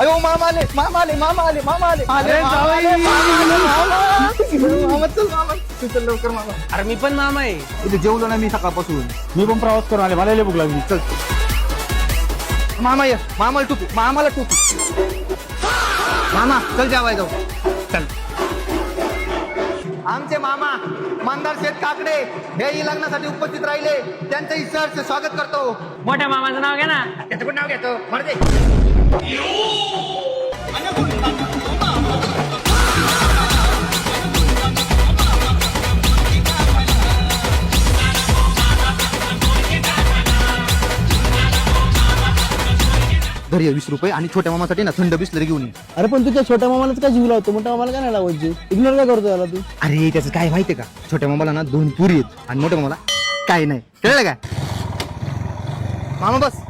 अयो मामा आले मामा आले मामा आले मामा आले अरे जावई. मामा चल मामा तू चल लवकर मामा. अरे मी पण मामा आहे. इथे जेवलो ना मी सकाळपासून. मी पण प्रवास करून आले, मला लय भूक लागली. चल मामा ये मामाला टुकू मामाला टुकू. मामा चल जेवाय जाऊ. चल. आमचे मामा मंदार शेठ काकडे हेही लग्नासाठी उपस्थित राहिले. त्यांचंही सहर्ष स्वागत करतो. मोठ्या मामाचं नाव घ्या ना. त्याचं पण नाव घेतो मरदे. घरी ये 20 रुपये आणि छोट्या मामासाठी ना थंड बिस्लरी घेऊन ये. अरे पण तुझ्या छोट्या मामालाच काय जीव लावतो, मोठ्या मामाला काय नाही लावायचे? इग्नोर काय करतो याला तू? अरे त्याचं काय माहितीये का, छोट्या मामाला ना 2 पुरी आहेत आणि मोठ्या मामाला काय नाही. कळलं का मामा? बस